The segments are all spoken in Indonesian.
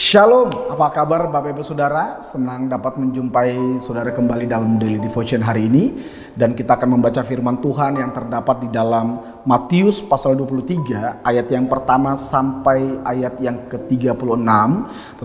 Shalom, apa kabar Bapak Ibu Saudara? Senang dapat menjumpai saudara kembali dalam Daily Devotion hari ini. Dan kita akan membaca firman Tuhan yang terdapat di dalam Matius pasal 23 ayat yang pertama sampai ayat yang ke-36.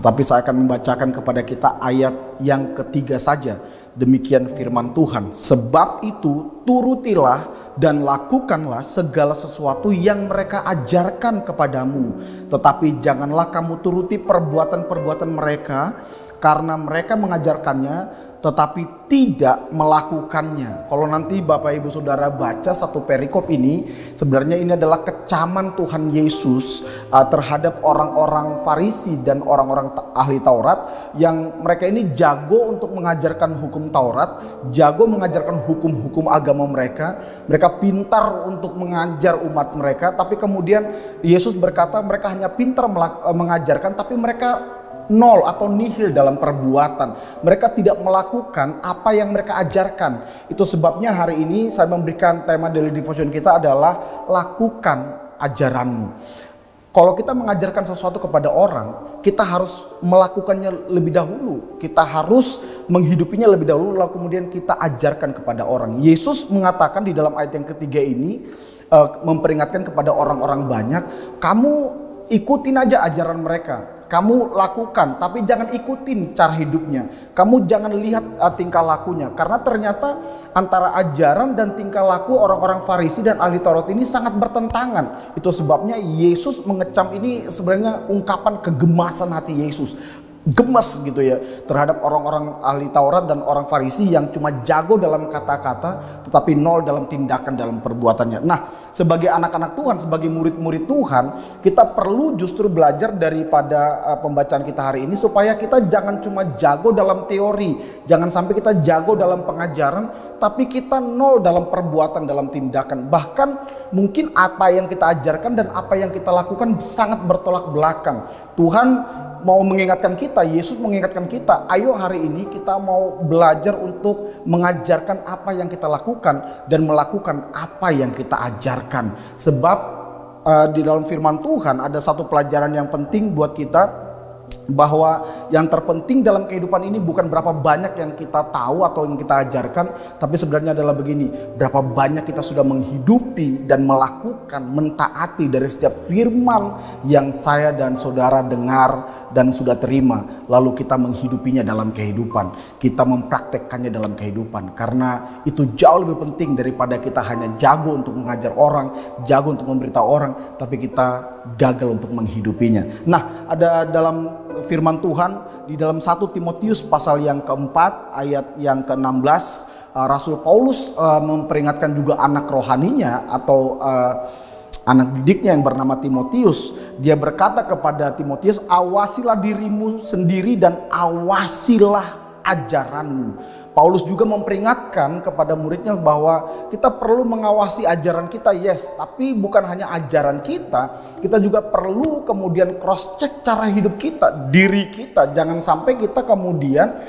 Tetapi saya akan membacakan kepada kita ayat yang ketiga saja. Demikian firman Tuhan. Sebab itu turutilah dan lakukanlah segala sesuatu yang mereka ajarkan kepadamu. Tetapi janganlah kamu turuti perbuatan-perbuatan mereka, karena mereka mengajarkannya tetapi tidak melakukannya. Kalau nanti Bapak Ibu Saudara baca satu perikop ini, sebenarnya ini adalah kecaman Tuhan Yesus terhadap orang-orang Farisi dan orang-orang ahli Taurat, yang mereka ini jago untuk mengajarkan hukum Taurat, jago mengajarkan hukum-hukum agama mereka. Mereka pintar untuk mengajar umat mereka, tapi kemudian Yesus berkata mereka hanya pintar mengajarkan, tapi mereka nol atau nihil dalam perbuatan. Mereka tidak melakukan apa yang mereka ajarkan. Itu sebabnya hari ini saya memberikan tema Daily Devotion kita adalah lakukan ajaranmu. Kalau kita mengajarkan sesuatu kepada orang, kita harus melakukannya lebih dahulu. Kita harus menghidupinya lebih dahulu, lalu kemudian kita ajarkan kepada orang. Yesus mengatakan di dalam ayat yang ketiga ini, memperingatkan kepada orang-orang banyak, kamu ikutin aja ajaran mereka. Kamu lakukan, tapi jangan ikutin cara hidupnya. Kamu jangan lihat tingkah lakunya. Karena ternyata antara ajaran dan tingkah laku orang-orang Farisi dan ahli Taurat ini sangat bertentangan. Itu sebabnya Yesus mengecam, ini sebenarnya ungkapan kegemasan hati Yesus. Gemes gitu ya terhadap orang-orang ahli Taurat dan orang Farisi yang cuma jago dalam kata-kata tetapi nol dalam tindakan, dalam perbuatannya. Nah, sebagai anak-anak Tuhan, sebagai murid-murid Tuhan, kita perlu justru belajar daripada pembacaan kita hari ini, supaya kita jangan cuma jago dalam teori, jangan sampai kita jago dalam pengajaran tapi kita nol dalam perbuatan, dalam tindakan. Bahkan mungkin apa yang kita ajarkan dan apa yang kita lakukan sangat bertolak belakang. Tuhan mau mengingatkan kita, Yesus mengingatkan kita, ayo hari ini kita mau belajar untuk mengajarkan apa yang kita lakukan dan melakukan apa yang kita ajarkan. Sebab di dalam firman Tuhan ada satu pelajaran yang penting buat kita, bahwa yang terpenting dalam kehidupan ini bukan berapa banyak yang kita tahu atau yang kita ajarkan, tapi sebenarnya adalah begini, berapa banyak kita sudah menghidupi dan melakukan, mentaati dari setiap firman yang saya dan saudara dengar dan sudah terima, lalu kita menghidupinya dalam kehidupan, kita mempraktekkannya dalam kehidupan. Karena itu jauh lebih penting daripada kita hanya jago untuk mengajar orang, jago untuk memberitahu orang, tapi kita gagal untuk menghidupinya. Nah, ada dalam firman Tuhan di dalam 1 Timotius pasal yang keempat ayat yang ke-16, Rasul Paulus memperingatkan juga anak rohaninya atau anak didiknya yang bernama Timotius. Dia berkata kepada Timotius, awasilah dirimu sendiri dan awasilah ajaranmu. Paulus juga memperingatkan kepada muridnya bahwa kita perlu mengawasi ajaran kita, yes, tapi bukan hanya ajaran kita, kita juga perlu kemudian cross check cara hidup kita, diri kita. Jangan sampai kita kemudian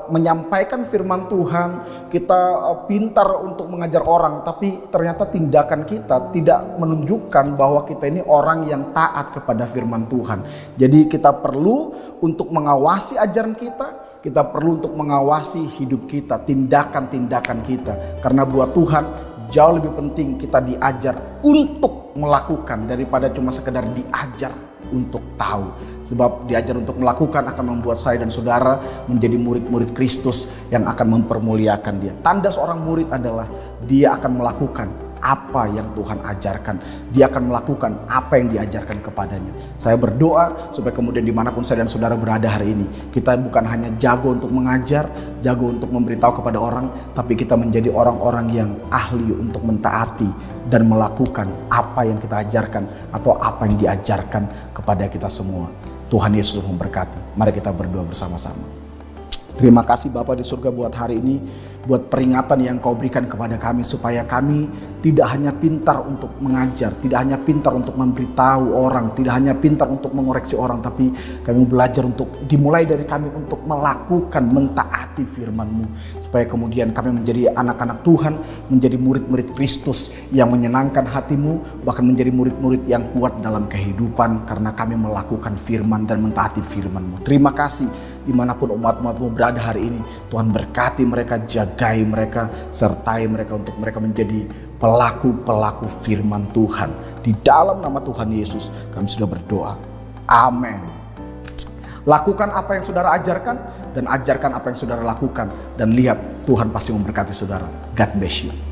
menyampaikan firman Tuhan, kita pintar untuk mengajar orang, tapi ternyata tindakan kita tidak menunjukkan bahwa kita ini orang yang taat kepada firman Tuhan. Jadi kita perlu untuk mengawasi ajaran kita perlu untuk mengawasi hidup kita, tindakan-tindakan kita. Karena buat Tuhan jauh lebih penting kita diajar untuk melakukan daripada cuma sekedar diajar untuk tahu. Sebab diajar untuk melakukan akan membuat saya dan saudara menjadi murid-murid Kristus yang akan mempermuliakan Dia. Tanda seorang murid adalah dia akan melakukan apa yang Tuhan ajarkan. Dia akan melakukan apa yang diajarkan kepadanya. Saya berdoa supaya kemudian dimanapun saya dan saudara berada hari ini, kita bukan hanya jago untuk mengajar, jago untuk memberitahu kepada orang, tapi kita menjadi orang-orang yang ahli untuk mentaati dan melakukan apa yang kita ajarkan atau apa yang diajarkan kepada kita semua. Tuhan Yesus memberkati. Mari kita berdoa bersama-sama. Terima kasih Bapa di surga buat hari ini, buat peringatan yang Kau berikan kepada kami, supaya kami tidak hanya pintar untuk mengajar, tidak hanya pintar untuk memberitahu orang, tidak hanya pintar untuk mengoreksi orang, tapi kami belajar untuk dimulai dari kami untuk melakukan, mentaati firman-Mu, supaya kemudian kami menjadi anak-anak Tuhan, menjadi murid-murid Kristus yang menyenangkan hati-Mu, bahkan menjadi murid-murid yang kuat dalam kehidupan karena kami melakukan firman dan mentaati firman-Mu. Terima kasih dimanapun umat-umat-Mu berada hari ini, Tuhan berkati mereka, jagai mereka, sertai mereka untuk mereka menjadi pelaku-pelaku firman Tuhan. Di dalam nama Tuhan Yesus kami sudah berdoa. Amin. Lakukan apa yang saudara ajarkan dan ajarkan apa yang saudara lakukan, dan lihat Tuhan pasti memberkati saudara. God bless you.